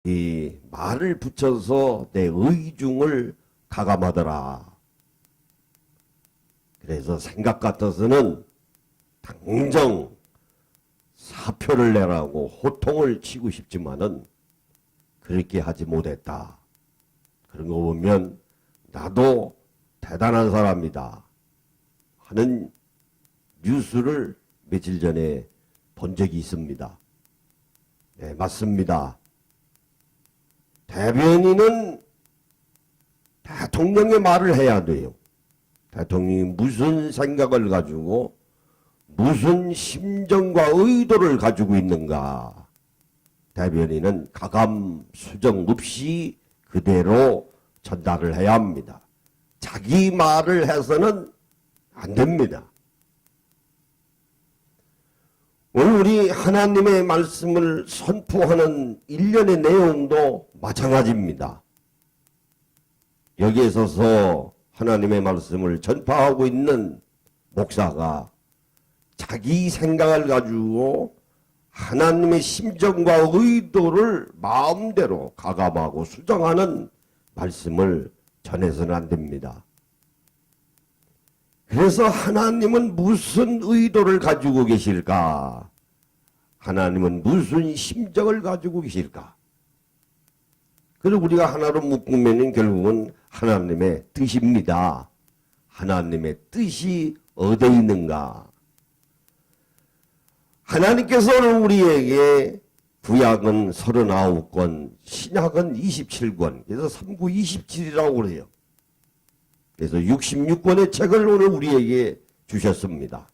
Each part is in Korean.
이 말을 붙여서 내 의중을 가감하더라. 그래서 생각 같아서는 당장 사표를 내라고 호통을 치고 싶지만은 그렇게 하지 못했다. 그런 거 보면 나도 대단한 사람이다 하는 뉴스를 며칠 전에 본 적이 있습니다. 네, 맞습니다. 대변인은 대통령의 말을 해야 돼요. 대통령이 무슨 생각을 가지고 무슨 심정과 의도를 가지고 있는가. 대변인은 가감 수정 없이 그대로 전달을 해야 합니다. 자기 말을 해서는 안 됩니다. 오늘 우리 하나님의 말씀을 선포하는 일련의 내용도 마찬가지입니다. 여기에 서서 하나님의 말씀을 전파하고 있는 목사가 자기 생각을 가지고 하나님의 심정과 의도를 마음대로 가감하고 수정하는 말씀을 전해서는 안 됩니다. 그래서 하나님은 무슨 의도를 가지고 계실까? 하나님은 무슨 심정을 가지고 계실까? 그래서 우리가 하나로 묶으면 결국은 하나님의 뜻입니다. 하나님의 뜻이 어디에 있는가? 하나님께서 우리에게 구약은 39권, 신약은 27권, 그래서 3927이라고 그래요. 그래서 66권의 책을 오늘 우리에게 주셨습니다.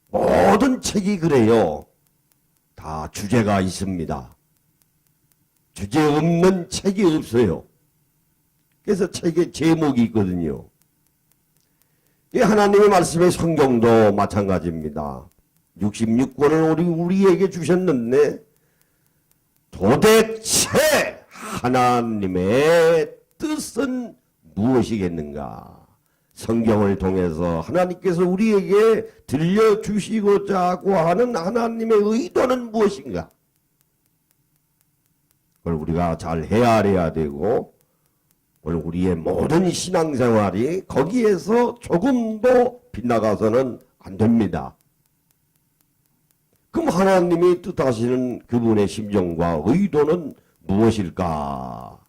모든 책이 그래요. 다 주제가 있습니다. 주제 없는 책이 없어요. 그래서 책에 제목이 있거든요. 이 하나님의 말씀의 성경도 마찬가지입니다. 66권을 우리에게 주셨는데 도대체 하나님의 뜻은 무엇이겠는가? 성경을 통해서 하나님께서 우리에게 들려주시고자 하고 하는 하나님의 의도는 무엇인가? 그걸 우리가 잘 헤아려야 되고 오늘 우리의 모든 신앙생활이 거기에서 조금도 빗나가서는 안 됩니다. 그럼 하나님이 뜻하시는 그분의 심정과 의도는 무엇일까?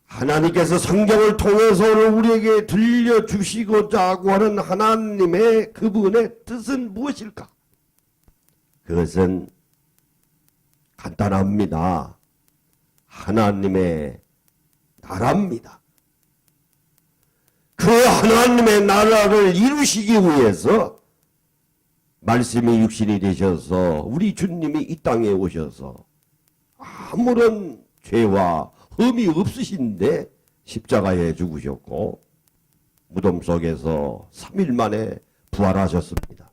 하나님께서 성경을 통해서 우리에게 들려주시고자 하고 하는 하나님의 그분의 뜻은 무엇일까? 그것은 간단합니다. 하나님의 나라입니다. 그 하나님의 나라를 이루시기 위해서 말씀이 육신이 되셔서 우리 주님이 이 땅에 오셔서 아무런 죄와 흠이 없으신데 십자가에 죽으셨고 무덤 속에서 3일 만에 부활하셨습니다.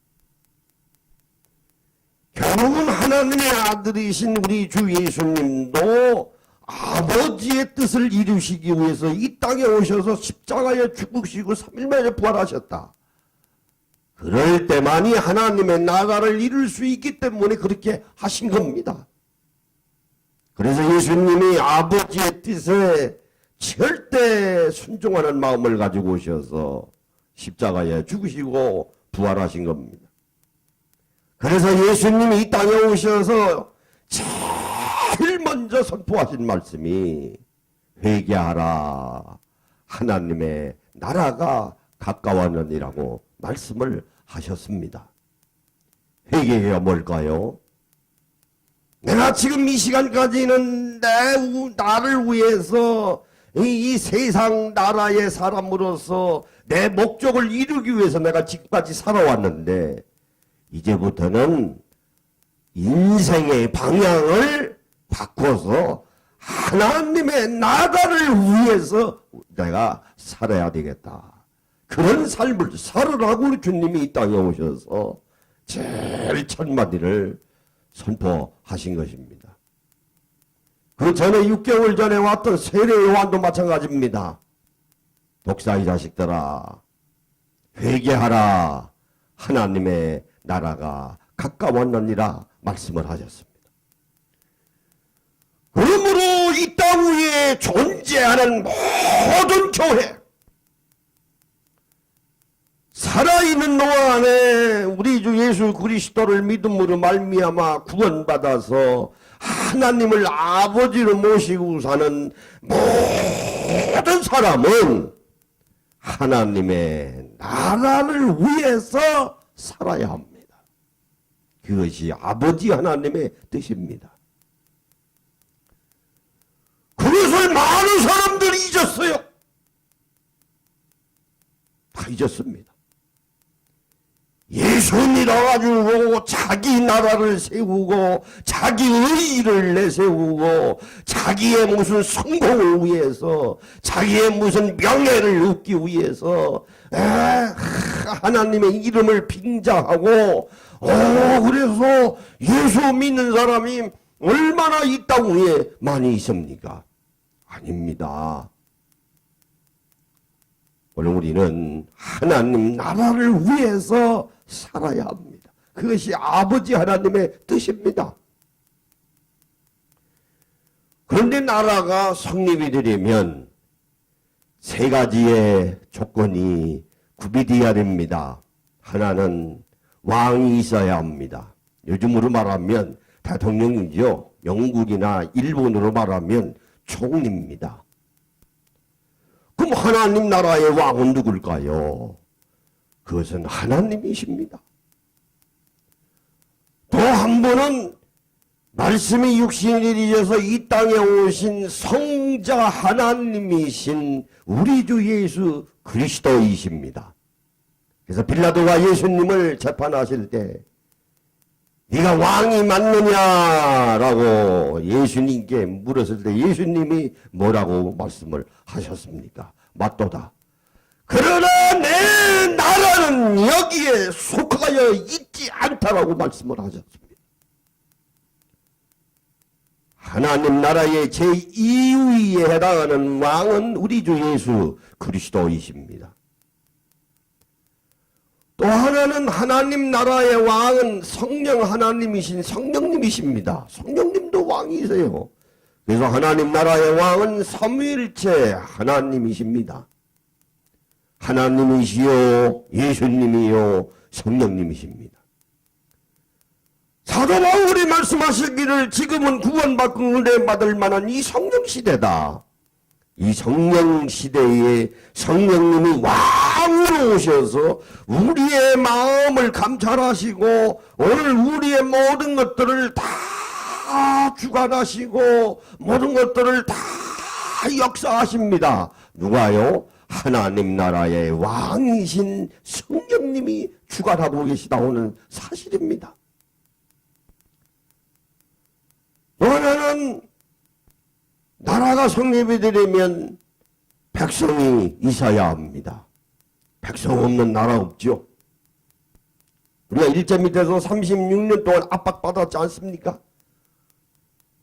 결국은 하나님의 아들이신 우리 주 예수님도 아버지의 뜻을 이루시기 위해서 이 땅에 오셔서 십자가에 죽으시고 3일 만에 부활하셨다. 그럴 때만이 하나님의 나라를 이룰 수 있기 때문에 그렇게 하신 겁니다. 그래서 예수님이 아버지의 뜻에 절대 순종하는 마음을 가지고 오셔서 십자가에 죽으시고 부활하신 겁니다. 그래서 예수님이 이 땅에 오셔서 제일 먼저 선포하신 말씀이 회개하라 하나님의 나라가 가까웠느니라고 말씀을 하셨습니다. 회개가 뭘까요? 내가 지금 이 시간까지는 나를 위해서 이 세상 나라의 사람으로서 내 목적을 이루기 위해서 내가 지금까지 살아왔는데 이제부터는 인생의 방향을 바꿔서 하나님의 나라를 위해서 내가 살아야 되겠다. 그런 삶을 살으라고 우리 주님이 이 땅에 오셔서 제일 첫 마디를 선포하신 것입니다. 그 전에 6개월 전에 왔던 세례 요한도 마찬가지입니다. 독사 이 자식들아 회개하라 하나님의 나라가 가까웠느니라 말씀을 하셨습니다. 예배하는 모든 교회, 살아있는 노아 안에 우리 주 예수 그리스도를 믿음으로 말미암아 구원받아서 하나님을 아버지로 모시고 사는 모든 사람은 하나님의 나라를 위해서 살아야 합니다. 그것이 아버지 하나님의 뜻입니다. 그것을 많은 사람들이 잊었어요. 다 잊었습니다. 예수 믿어가지고 자기 나라를 세우고 자기 의의를 내세우고 자기의 무슨 성공을 위해서 자기의 무슨 명예를 얻기 위해서 하나님의 이름을 빙자하고 그래서 예수 믿는 사람이 얼마나 이 땅 위에 많이 있습니까? 아닙니다. 오늘 우리는 하나님 나라를 위해서 살아야 합니다. 그것이 아버지 하나님의 뜻입니다. 그런데 나라가 성립이 되려면 세 가지의 조건이 구비되어야 됩니다. 하나는 왕이 있어야 합니다. 요즘으로 말하면 대통령이죠. 영국이나 일본으로 말하면 총리입니다. 그럼 하나님 나라의 왕은 누굴까요? 그것은 하나님이십니다. 또 한 분은 말씀이 육신이 되어서 이 땅에 오신 성자 하나님이신 우리 주 예수 그리스도이십니다. 그래서 빌라도가 예수님을 재판하실 때 네가 왕이 맞느냐라고 예수님께 물었을 때 예수님이 뭐라고 말씀을 하셨습니까? 맞도다. 그러나 내 나라는 여기에 속하여 있지 않다라고 말씀을 하셨습니다. 하나님 나라의 제2위에 해당하는 왕은 우리 주 예수 그리스도이십니다. 또 하나는 하나님 나라의 왕은 성령 하나님이신 성령님이십니다. 성령님도 왕이세요. 그래서 하나님 나라의 왕은 삼위일체 하나님이십니다. 하나님이시요 예수님이요 성령님이십니다. 사도 바울이 말씀하시기를 지금은 구원받고 은혜 받을 만한 이 성령시대다. 이 성령시대에 성령님이 왕으로 오셔서 우리의 마음을 감찰하시고 오늘 우리의 모든 것들을 다 주관하시고 모든 것들을 다 역사하십니다. 누가요? 하나님 나라의 왕이신 성령님이 주관하고 계시다고는 사실입니다. 또 하나는 나라가 성립이 되려면 백성이 있어야 합니다. 백성 없는 나라 없죠. 우리가 일제 밑에서 36년 동안 압박받았지 않습니까?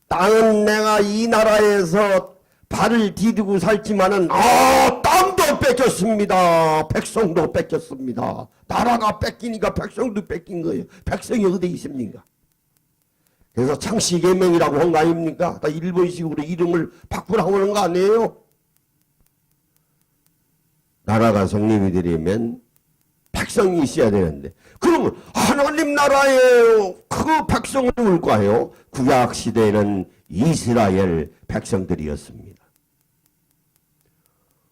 땅은 내가 이 나라에서 발을 디디고 살지만은 땅도 뺏겼습니다. 백성도 뺏겼습니다. 나라가 뺏기니까 백성도 뺏긴 거예요. 백성이 어디 있습니까? 그래서 창씨개명이라고 한 거 아닙니까? 다 일본식으로 이름을 바꾸라고 하는 거 아니에요? 나라가 성립이 되려면 백성이 있어야 되는데 그러면 하나님 나라의 그 백성은 누굴까요? 구약시대에는 이스라엘 백성들이었습니다.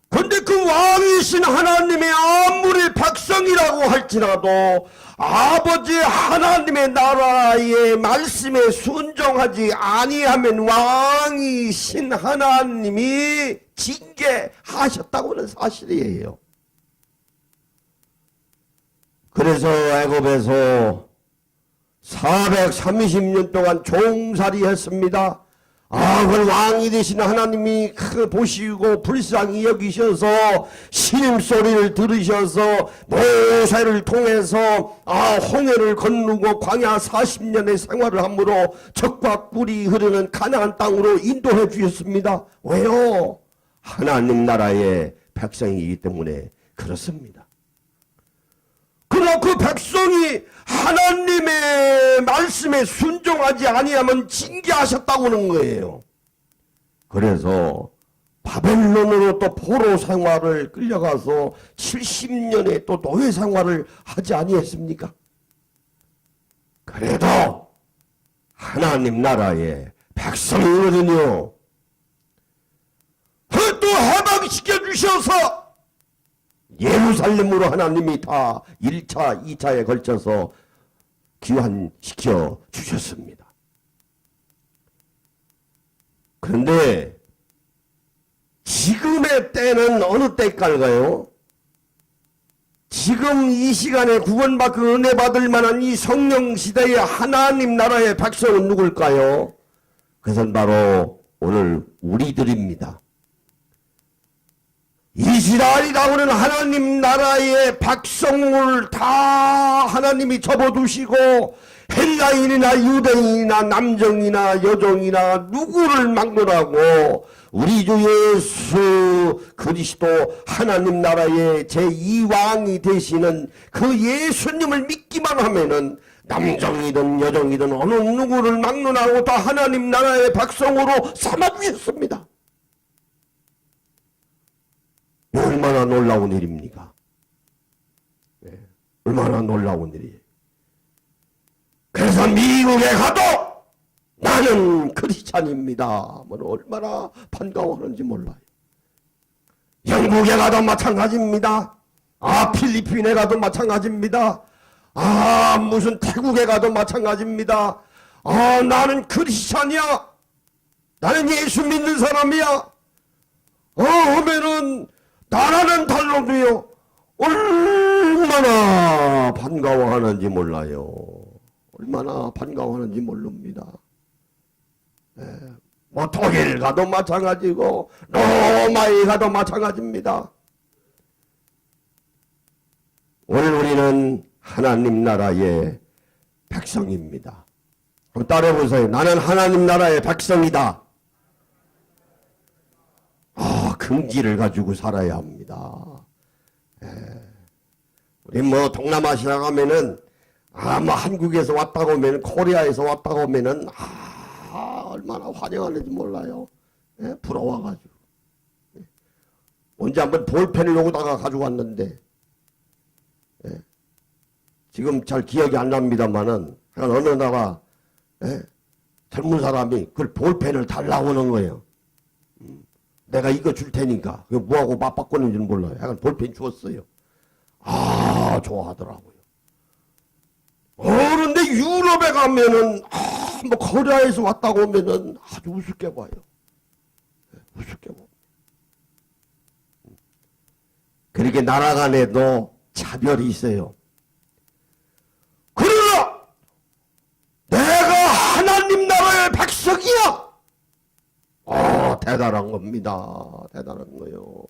그런데 그 왕이신 하나님의 아무리 백성이라고 할지라도 아버지 하나님의 나라의 말씀에 순종하지 아니하면 왕이신 하나님이 징계하셨다고는 사실이에요. 그래서 애굽에서 430년 동안 종살이 했습니다. 그 왕이 되신 하나님이 보시고 불쌍히 여기셔서 신음소리를 들으셔서 모세를 통해서 홍해를 건너고 광야 40년의 생활을 함으로 젖과 꿀이 흐르는 가나안 땅으로 인도해 주셨습니다. 왜요? 하나님 나라의 백성이기 때문에 그렇습니다. 그러나 그 백성이 하나님의 말씀에 순종하지 아니하면 징계하셨다고 하는 거예요. 그래서 바벨론으로 또 포로 생활을 끌려가서 70년의 또 노예 생활을 하지 아니했습니까? 그래도 하나님 나라의 백성이거든요. 또 해방시켜 주셔서 예루살렘으로 하나님이 다 1차, 2차에 걸쳐서 귀환시켜 주셨습니다. 그런데 지금의 때는 어느 때일까요? 지금 이 시간에 구원받고 은혜 받을 만한 이 성령 시대의 하나님 나라의 백성은 누굴까요? 그것은 바로 오늘 우리들입니다. 이스라엘이라고는 하나님 나라의 백성을 다 하나님이 접어두시고 헬라인이나 유대인이나 남정이나 여종이나 누구를 막론하고 우리 주 예수 그리스도 하나님 나라의 제2왕이 되시는 그 예수님을 믿기만 하면은 남정이든 여종이든 어느 누구를 막론하고 다 하나님 나라의 백성으로 삼아주셨습니다. 얼마나 놀라운 일입니까? 네, 얼마나 놀라운 일이에요. 그래서 미국에 가도 나는 크리스찬입니다. 얼마나 반가워하는지 몰라요. 영국에 가도 마찬가지입니다. 필리핀에 가도 마찬가지입니다. 무슨 태국에 가도 마찬가지입니다. 나는 크리스찬이야. 나는 예수 믿는 사람이야. 하면은 나라는 달라도요 얼마나 반가워하는지 몰라요. 얼마나 반가워하는지 모릅니다. 독일 가도 마찬가지고 로마에 가도 마찬가지입니다. 오늘 우리는 하나님 나라의 백성입니다. 한번 따라해보세요. 나는 하나님 나라의 백성이다. 긍지를 가지고 살아야 합니다. 우리 동남아시아 가면은 한국에서 왔다고 하면 코리아에서 왔다고 하면은 얼마나 환영하는지 몰라요. 부러워가지고. 언제 한번 볼펜을 여기다가 가지고 왔는데 지금 잘 기억이 안 납니다만은 어느 나라 젊은 사람이 그 볼펜을 달라고 하는 거예요. 내가 이거 줄 테니까 뭐하고 맞바꾸는지는 몰라요. 약간 볼펜 주었어요. 좋아하더라고요. 그런데 유럽에 가면은 코리아에서 왔다고 하면은 아주 우습게 봐요. 우습게 봐. 그렇게 나라 간에도 차별이 있어요. 그러나 내가 하나님 나라의 백성이야. 대단한 겁니다. 대단한 거요.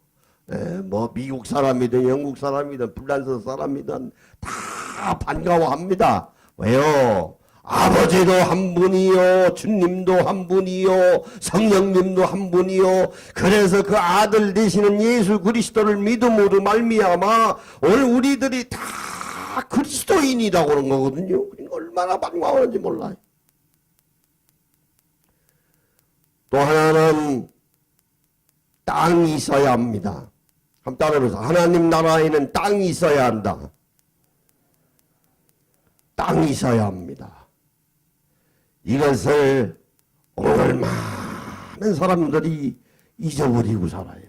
미국 사람이든 영국 사람이든 프랑스 사람이든 다 반가워합니다. 왜요? 아버지도 한 분이요, 주님도 한 분이요, 성령님도 한 분이요. 그래서 그 아들 되시는 예수 그리스도를 믿음으로 말미암아 오늘 우리들이 다 그리스도인이라고 그런 거거든요. 얼마나 반가워하는지 몰라요. 또 하나는 땅이 있어야 합니다. 한번 따라해보세요. 하나님 나라에는 땅이 있어야 한다. 땅이 있어야 합니다. 이것을 오늘 많은 사람들이 잊어버리고 살아요.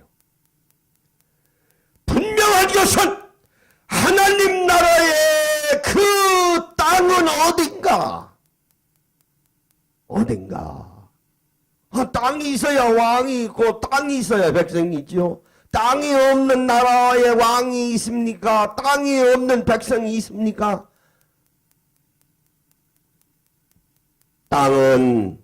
분명한 것은 하나님 나라의 그 땅은 어딘가? 땅이 있어야 왕이 있고 땅이 있어야 백성이 있죠. 땅이 없는 나라에 왕이 있습니까? 땅이 없는 백성이 있습니까? 땅은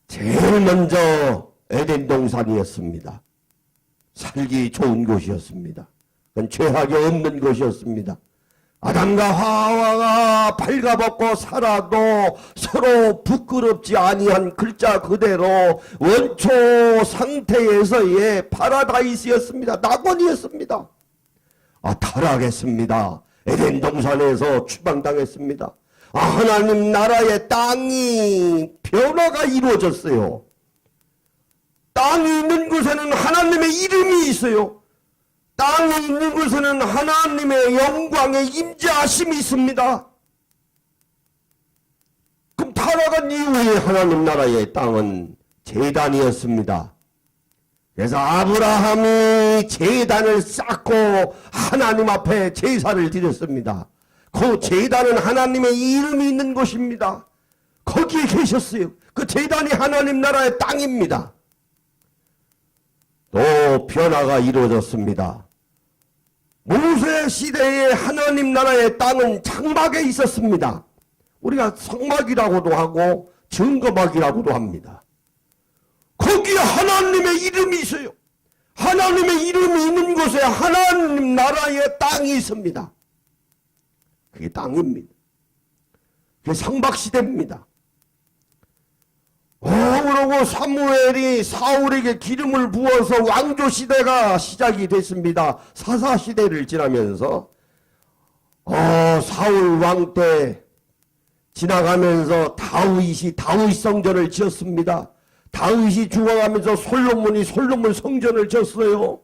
제일 먼저 에덴 동산이었습니다. 살기 좋은 곳이었습니다. 그건 죄악이 없는 곳이었습니다. 아담과 하와가 발가벗고 살아도 서로 부끄럽지 아니한 글자 그대로 원초 상태에서의 파라다이스였습니다. 낙원이었습니다. 타락했습니다. 에덴 동산에서 추방당했습니다. 하나님 나라의 땅이 변화가 이루어졌어요. 땅이 있는 곳에는 하나님의 이름이 있어요. 땅이 있는 곳에는 하나님의 영광의 임재하심이 있습니다. 그럼 타락한 이후에 하나님 나라의 땅은 제단이었습니다. 그래서 아브라함이 제단을 쌓고 하나님 앞에 제사를 드렸습니다. 그 제단은 하나님의 이름이 있는 곳입니다. 거기에 계셨어요. 그 제단이 하나님 나라의 땅입니다. 또 변화가 이루어졌습니다. 모세 시대에 하나님 나라의 땅은 장막에 있었습니다. 우리가 성막이라고도 하고 증거막이라고도 합니다. 거기에 하나님의 이름이 있어요. 하나님의 이름이 있는 곳에 하나님 나라의 땅이 있습니다. 그게 땅입니다. 그게 성막시대입니다. 그러고 사무엘이 사울에게 기름을 부어서 왕조시대가 시작이 됐습니다. 사사시대를 지나면서 사울 왕 때 지나가면서 다윗이 다윗 성전을 지었습니다. 다윗이 죽어가면서 솔로몬이 솔로몬 성전을 지었어요.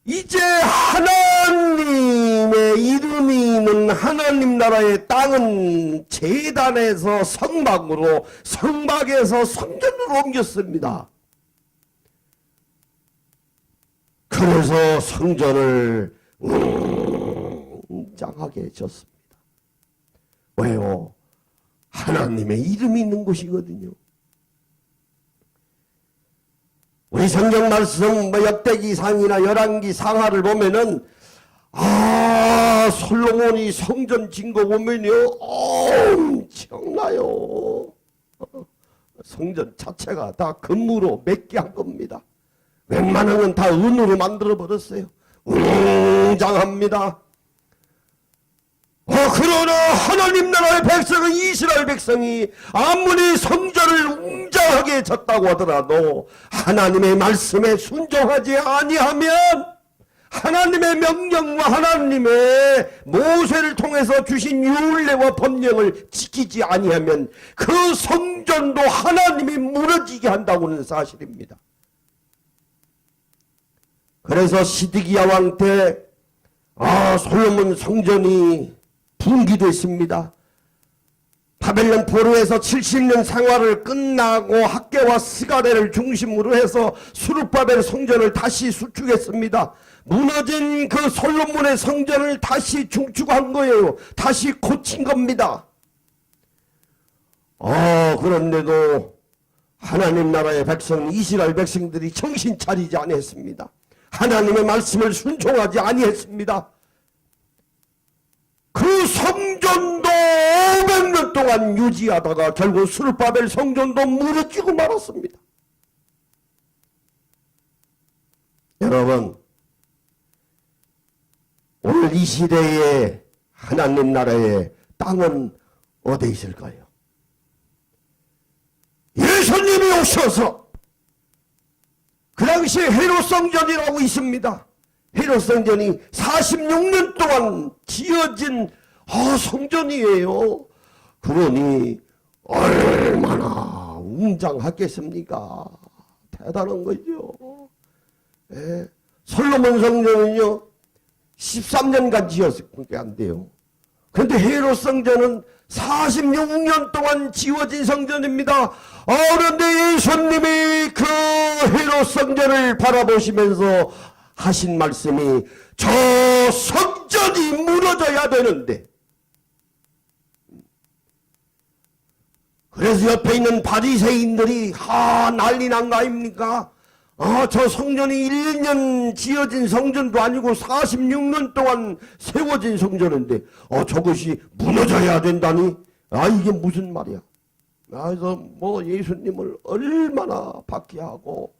이제 하나님의 이름이 있는 하나님 나라의 땅은 제단에서 성막으로, 성막에서 성전으로 옮겼습니다. 그래서 성전을 웅장하게 지었습니다. 왜요? 하나님의 이름이 있는 곳이거든요. 우리 성경 말씀 역대기상이나 열왕기 상하를 보면은 솔로몬이 성전 진 거 보면요 엄청나요. 성전 자체가 다 금으로 맺게 한 겁니다. 웬만한 건 다 은으로 만들어 버렸어요. 웅장합니다. 그러나 하나님 나라의 백성은, 이스라엘 백성이 아무리 성전을 웅장하게 졌다고 하더라도 하나님의 말씀에 순종하지 아니하면, 하나님의 명령과 하나님의 모세를 통해서 주신 율례와 법령을 지키지 아니하면 그 성전도 하나님이 무너지게 한다고는 사실입니다. 그래서 시드기야 왕 때 솔로몬 성전이 붕괴됐습니다. 바벨론 포로에서 70년 생활을 끝나고 학개와 스가랴를 중심으로 해서 수르바벨 성전을 다시 수축했습니다. 무너진 그 솔로몬의 성전을 다시 중축한 거예요. 다시 고친 겁니다. 그런데도 하나님 나라의 백성, 이스라엘 백성들이 정신 차리지 아니했습니다. 하나님의 말씀을 순종하지 아니했습니다. 그 성전도 500년 동안 유지하다가 결국 수르바벨 성전도 무너지고 말았습니다. 여러분, 오늘 이 시대에 하나님 나라의 땅은 어디에 있을까요? 예수님이 오셔서 그 당시에 헤롯 성전이라고 있습니다. 헤롯 성전이 46년 동안 지어진 성전이에요. 그러니 얼마나 웅장하겠습니까? 대단한 거죠. 예. 솔로몬 성전은요 13년간 지었을 게 안 돼요. 그런데 헤롯 성전은 46년 동안 지어진 성전입니다. 그런데 예수님이 그 헤롯 성전을 바라보시면서 하신 말씀이, 저 성전이 무너져야 되는데, 그래서 옆에 있는 바리새인들이 난리 난 거 아닙니까? 저 성전이 1년 지어진 성전도 아니고 46년 동안 세워진 성전인데 저것이 무너져야 된다니? 이게 무슨 말이야? 그래서 예수님을 얼마나 박해하고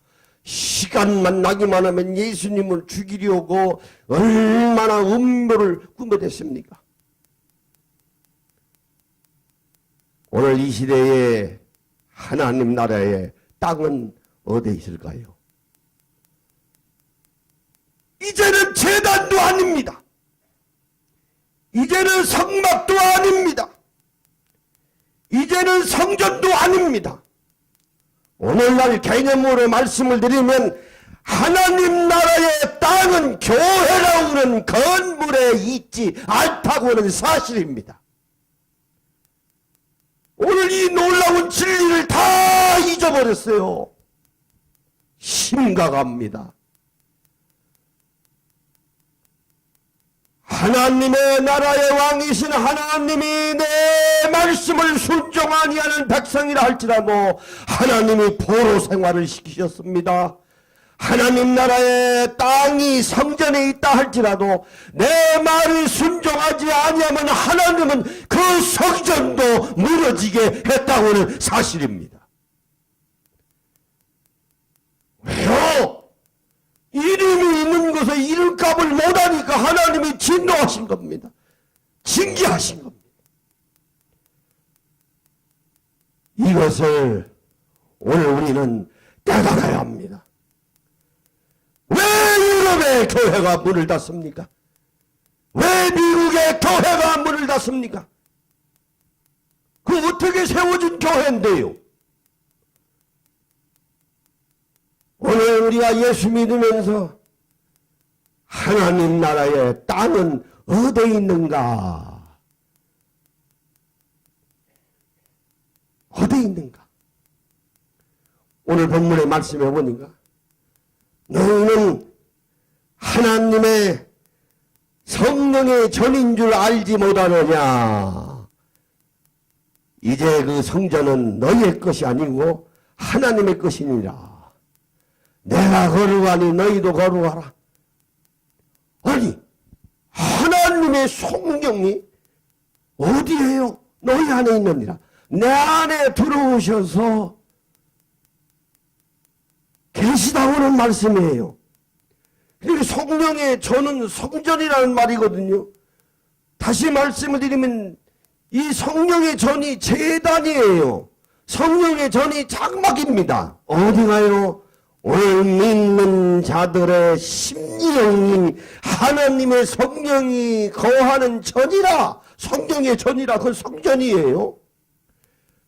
시간만 나기만 하면 예수님을 죽이려고 얼마나 음모를 꾸며댔습니까? 오늘 이 시대에 하나님 나라의 땅은 어디에 있을까요? 이제는 제단도 아닙니다. 이제는 성막도 아닙니다. 이제는 성전도 아닙니다. 오늘날 개념으로 말씀을 드리면 하나님 나라의 땅은 교회라고 하는 건물에 있지 않다고 하는 사실입니다. 오늘 이 놀라운 진리를 다 잊어버렸어요. 심각합니다. 하나님의 나라의 왕이신 하나님이 내 말씀을 순종하니 하는 백성이라 할지라도 하나님이 포로 생활을 시키셨습니다. 하나님 나라의 땅이 성전에 있다 할지라도 내 말을 순종하지 아니하면 하나님은 그 성전도 무너지게 했다고 하는 사실입니다. 왜요? 이름이 있는 것에 이름값을 못하니까 하나님이 진노하신 겁니다. 징계하신 겁니다. 이것을 오늘 우리는 깨달아야 합니다. 왜 유럽의 교회가 문을 닫습니까? 왜 미국의 교회가 문을 닫습니까? 그 어떻게 세워진 교회인데요? 오늘 우리가 예수 믿으면서 하나님 나라의 땅은 어디에 있는가? 어디에 있는가? 오늘 본문의 말씀에 보니까 너희는 하나님의 성령의 전인 줄 알지 못하느냐? 이제 그 성전은 너희의 것이 아니고 하나님의 것이니라. 내가 거룩하니 너희도 거룩하라. 아니, 하나님의 성령이 어디에요? 너희 안에 있느니라. 내 안에 들어오셔서 계시다고는 말씀이에요. 그리고 성령의 저는 성전이라는 말이거든요. 다시 말씀을 드리면 이 성령의 전이 제단이에요. 성령의 전이 장막입니다. 어디가요? 오늘 믿는 자들의 심령이 하나님의 성령이 거하는 전이라, 성령의 전이라 그 성전이에요.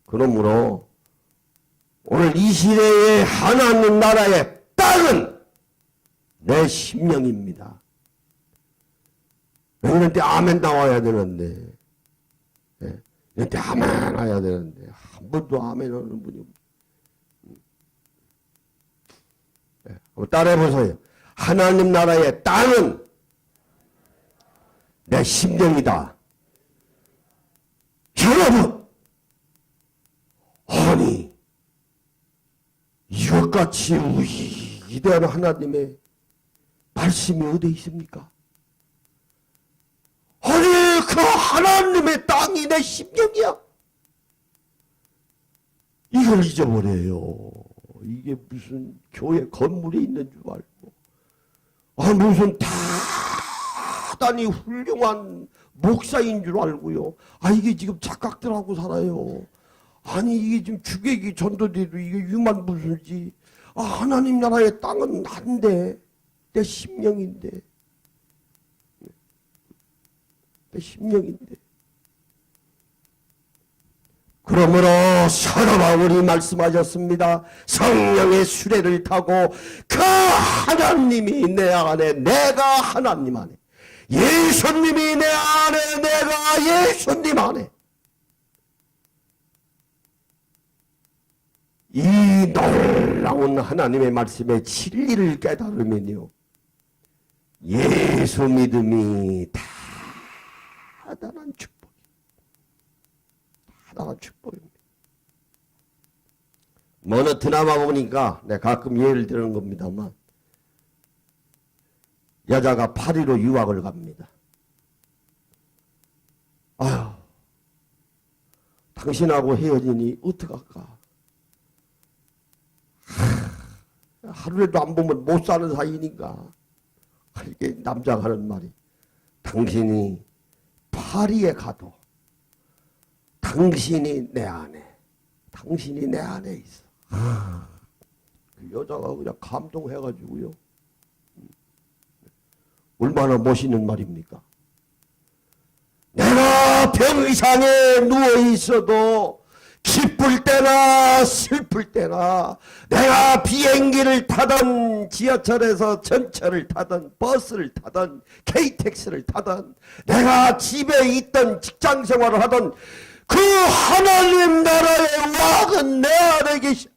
그러므로 오늘 이 시대의 하나님 나라의 땅은 내 심령입니다. 이럴 때 아멘 나와야 되는데, 이럴 때 아멘 해야 되는데 한 번도 아멘 하는 분이 없어요. 따라해보세요. 하나님 나라의 땅은 내 심령이다. 여러분, 아니 이것같이 위대한 하나님의 말씀이 어디 있습니까? 아니 그 하나님의 땅이 내 심령이야. 이걸 잊어버려요. 이게 무슨 교회 건물에 있는 줄 알고, 무슨 대단히 훌륭한 목사인 줄 알고요. 이게 지금 착각들하고 살아요. 아니 이게 지금 주객이 전도돼도 이게 유만 무슨지. 하나님 나라의 땅은 난데 내 심령인데, 내 심령인데. 그러므로 서로 바울이 말씀하셨습니다. 성령의 수레를 타고 그 하나님이 내 안에, 내가 하나님 안에, 예수님이 내 안에, 내가 예수님 안에, 이 놀라운 하나님의 말씀의 진리를 깨달으면요, 예수 믿음이 대단한 축복, 대단한 축복입니다. 어느 드라마 보니까 내가 가끔 예를 드는 겁니다만, 여자가 파리로 유학을 갑니다. 아휴, 당신하고 헤어지니 어떡할까? 하루에도 안 보면 못 사는 사이니까. 이게 남자가 하는 말이, 당신이 파리에 가도 당신이 내 안에, 당신이 내 안에 있어. 그 여자가 그냥 감동해가지고요. 얼마나 멋있는 말입니까? 내가 병상에 누워 있어도 기쁠 때나 슬플 때나 내가 비행기를 타던 지하철에서 전철을 타던 버스를 타던 KTX를 타던 내가 집에 있던 직장 생활을 하던 그 하나님 나라의 왕은 내 안에 계셔.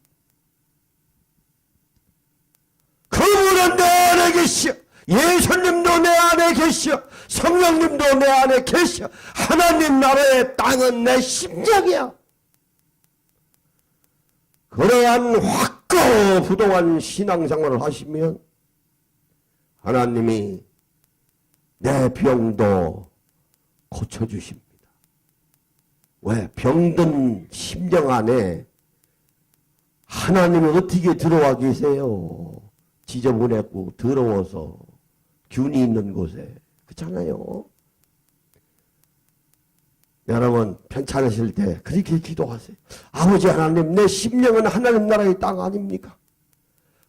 그분은 내 안에 계셔. 예수님도 내 안에 계셔. 성령님도 내 안에 계셔. 하나님 나라의 땅은 내 심장이야. 그러한 확고부동한 신앙생활을 하시면 하나님이 내 병도 고쳐주십니다. 왜? 병든 심령 안에 하나님이 어떻게 들어와 계세요? 지저분했고 더러워서 균이 있는 곳에. 그렇잖아요. 여러분 편찮으실 때 그렇게 기도하세요. 아버지 하나님, 내 심령은 하나님 나라의 땅 아닙니까?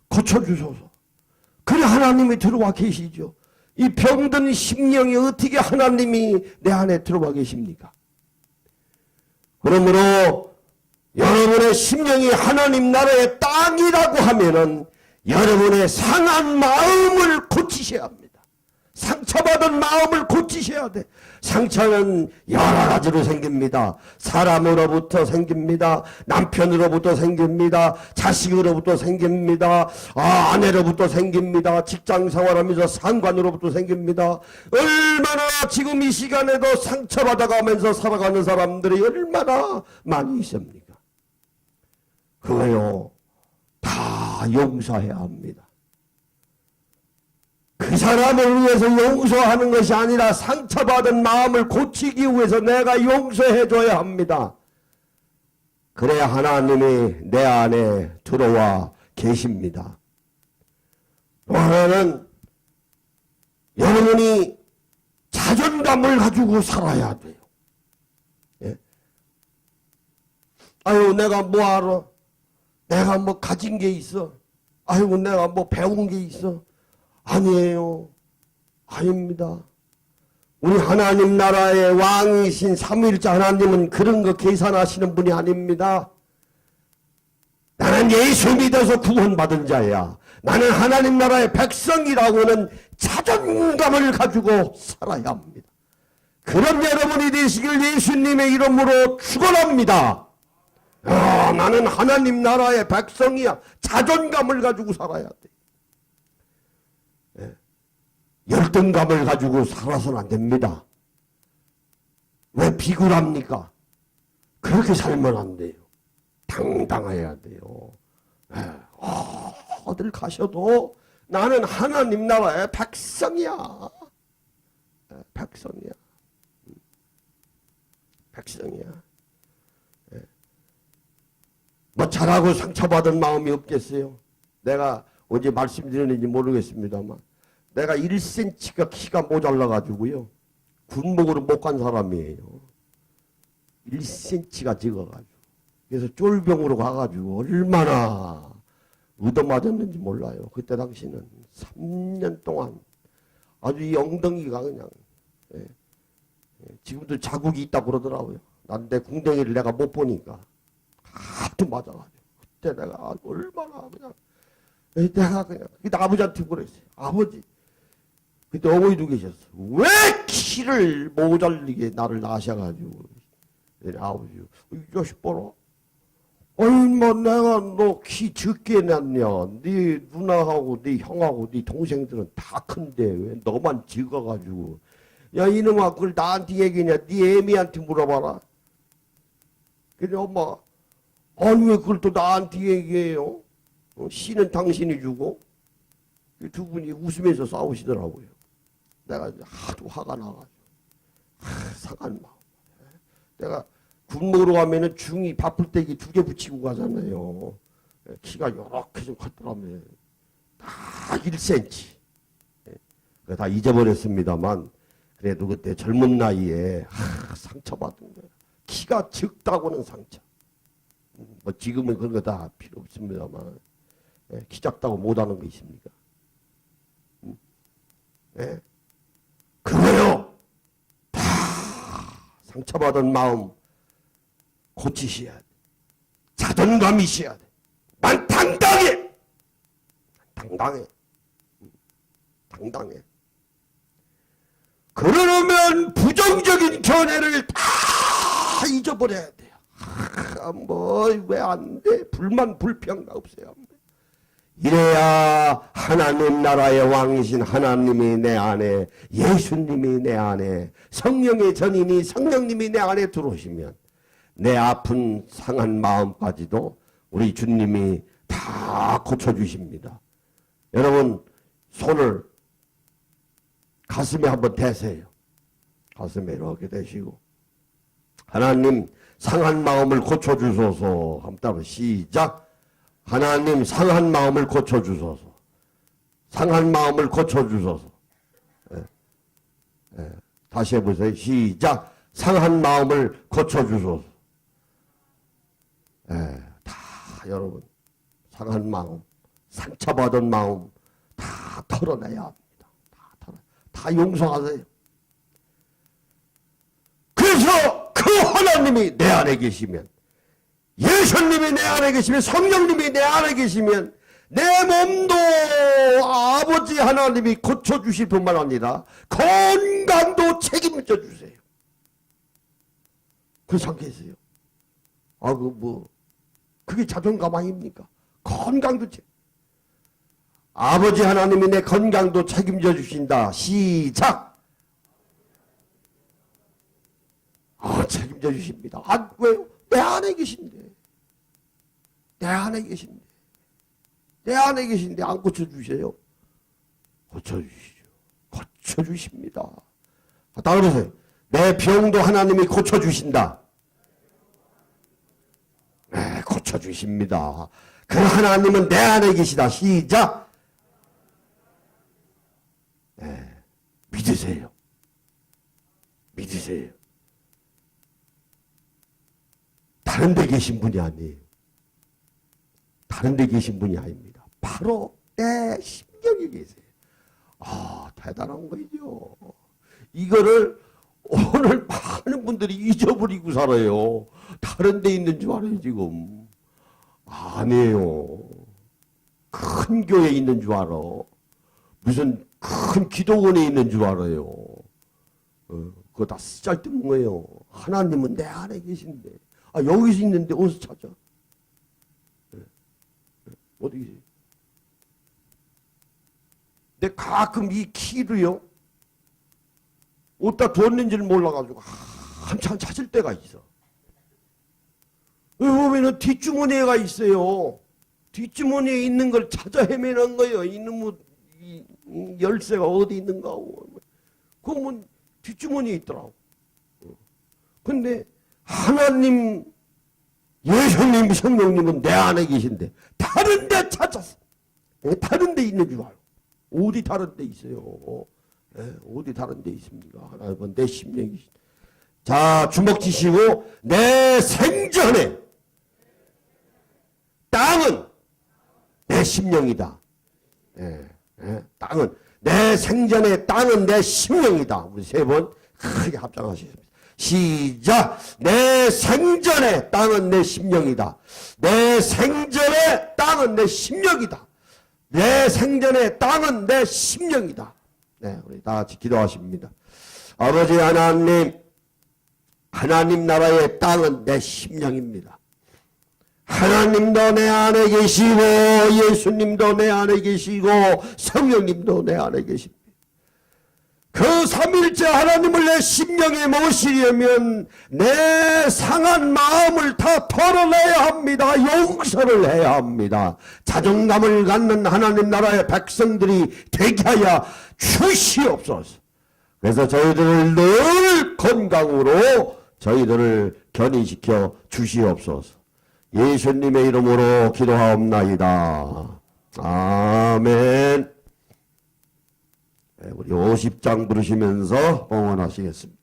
고쳐주소서. 그래 하나님이 들어와 계시죠. 이 병든 심령이 어떻게 하나님이 내 안에 들어와 계십니까? 그러므로 여러분의 심령이 하나님 나라의 땅이라고 하면은 여러분의 상한 마음을 고치셔야 합니다. 상처받은 마음을 고치셔야 돼. 상처는 여러 가지로 생깁니다. 사람으로부터 생깁니다. 남편으로부터 생깁니다. 자식으로부터 생깁니다. 아내로부터 생깁니다. 직장 생활하면서 상관으로부터 생깁니다. 얼마나 지금 이 시간에도 상처받아가면서 살아가는 사람들이 얼마나 많이 있습니까? 그거요 다 용서해야 합니다. 그 사람을 위해서 용서하는 것이 아니라 상처받은 마음을 고치기 위해서 내가 용서해줘야 합니다. 그래야 하나님이 내 안에 들어와 계십니다. 또 하나는 여러분이 자존감을 가지고 살아야 돼요. 예? 아유 내가 뭐 알아? 내가 뭐 가진 게 있어? 아이고 내가 뭐 배운 게 있어? 아니에요. 아닙니다. 우리 하나님 나라의 왕이신 삼위일체 하나님은 그런 거 계산하시는 분이 아닙니다. 나는 예수 믿어서 구원받은 자야. 나는 하나님 나라의 백성이라고는 자존감을 가지고 살아야 합니다. 그런 여러분이 되시길 예수님의 이름으로 축원합니다. 나는 하나님 나라의 백성이야. 자존감을 가지고 살아야 돼. 열등감을 가지고 살아서는 안 됩니다. 왜 비굴합니까? 그렇게 살면 안 돼요. 당당해야 돼요. 어딜 가셔도 나는 하나님 나라의 백성이야. 백성이야. 백성이야. 뭐 잘하고 상처받은 마음이 없겠어요? 내가 언제 말씀드렸는지 모르겠습니다만 내가 1cm가 키가 모자라가지고요. 군목으로 못 간 사람이에요. 1cm가 적어가지고. 그래서 쫄병으로 가가지고 얼마나 얻어맞았는지 몰라요. 그때 당시는 3년 동안 아주 이 엉덩이가 그냥 지금도 자국이 있다고 그러더라고요. 난 내 궁뎅이를 내가 못 보니까 하도 맞아가지고 그때 내가 얼마나 그냥 내가 그냥 아버지한테 그랬어요. 아버지 그때 어머니도 계셨어. 왜 키를 모자르게 나를 낳으셔가지고. 아버지, 이 자식 봐라. 얼마 내가 너 키 적게 낳냐. 네 누나하고 네 형하고 네 동생들은 다 큰데 왜 너만 적어가지고. 야 이놈아 그걸 나한테 얘기냐. 네 애미한테 물어봐라. 그래 엄마 아니 왜 그걸 또 나한테 얘기해요. 씨는 당신이 주고. 두 분이 웃으면서 싸우시더라고요. 내가 하도 화가 나가지고 상한 마음. 내가 군목으로 가면은 중이 밥풀떼기 2개 붙이고 가잖아요. 키가 요렇게 좀 컸더라면 다 1cm. 다 잊어버렸습니다만 그래도 그때 젊은 나이에 상처받은 거야. 키가 적다고는 상처. 뭐 지금은 그런 거 다 필요 없습니다만 키 작다고 못하는 거 있습니까? 예? 그거요. 다 상처받은 마음 고치셔야 돼. 자존감이 있어야 돼. 난 당당해. 당당해. 당당해. 그러려면 부정적인 견해를 다 잊어버려야 돼요. 뭐 왜 안 돼? 불만 불평가 없어요. 이래야 하나님 나라의 왕이신 하나님이 내 안에, 예수님이 내 안에, 성령의 전인이 성령님이 내 안에 들어오시면 내 아픈 상한 마음까지도 우리 주님이 다 고쳐주십니다. 여러분 손을 가슴에 한번 대세요. 가슴에 이렇게 대시고 하나님 상한 마음을 고쳐주소서. 한번 따라 시작. 하나님 상한 마음을 고쳐주소서. 상한 마음을 고쳐주소서. 다시 해보세요. 시작. 상한 마음을 고쳐주소서. 다 여러분 상한 마음, 상처받은 마음 다 털어내야 합니다. 다 용서하세요. 그래서 그 하나님이 내 안에 계시면, 예수님이 내 안에 계시면, 성령님이 내 안에 계시면 내 몸도 아버지 하나님이 고쳐주실 뿐만 아니라 건강도 책임져 주세요. 그렇지 않겠어요? 그게 자존감 아닙니까? 건강도 아버지 하나님이 내 건강도 책임져 주신다. 시작. 책임져 주십니다. 왜요? 내 안에 계신데. 내 안에 계신데. 내 안에 계신데 안 고쳐주세요? 고쳐주시죠. 고쳐주십니다. 따라오세요. 내 병도 하나님이 고쳐주신다. 네, 고쳐주십니다. 그 하나님은 내 안에 계시다. 시작. 네, 믿으세요. 믿으세요. 다른 데 계신 분이 아니에요. 다른 데 계신 분이 아닙니다. 바로 내 심령에 계세요. 대단한 거죠. 이거를 오늘 많은 분들이 잊어버리고 살아요. 다른 데 있는 줄 알아요, 지금. 아니에요. 큰 교회에 있는 줄 알아. 무슨 큰 기도원에 있는 줄 알아요. 그거 다 쓸데없는 거예요. 하나님은 내 안에 계신데. 여기서 있는데 어디서 찾아? 어디 계세요? 근데 가끔 이 키를요, 어디다 뒀는지를 몰라가지고 한참 찾을 때가 있어. 보면은 뒷주머니에가 있어요. 뒷주머니에 있는 걸 찾아 헤매는 거예요. 이놈의 열쇠가 어디 있는가 하고. 그러면 뒷주머니에 있더라고. 근데 하나님, 예수님, 성령님은 내 안에 계신데 다른 데 찾았어. 다른 데 있는 줄 알고. 어디 다른 데 있어요? 어디 다른 데 있습니까? 하나님은 내 심령이. 자, 주먹 쥐시고, 내 생전에 땅은 내 심령이다. 땅은, 내 생전에 땅은 내 심령이다. 우리 세 번 크게 합장하시겠습니다. 시작. 내 생전에 땅은 내 심령이다. 내 생전에 땅은 내 심령이다. 내 생전에 땅은 내 심령이다. 네, 우리 다 같이 기도하십니다. 아버지 하나님, 하나님 나라의 땅은 내 심령입니다. 하나님도 내 안에 계시고, 예수님도 내 안에 계시고, 성령님도 내 안에 계십니다. 그 삼일째 하나님을 내 심령에 모시려면 내 상한 마음을 다 털어내야 합니다. 용서를 해야 합니다. 자존감을 갖는 하나님 나라의 백성들이 되게 하여 주시옵소서. 그래서 저희들을 늘 건강으로 저희들을 견인시켜 주시옵소서. 예수님의 이름으로 기도하옵나이다. 아멘. 우리 50장 부르시면서 봉헌하시겠습니다.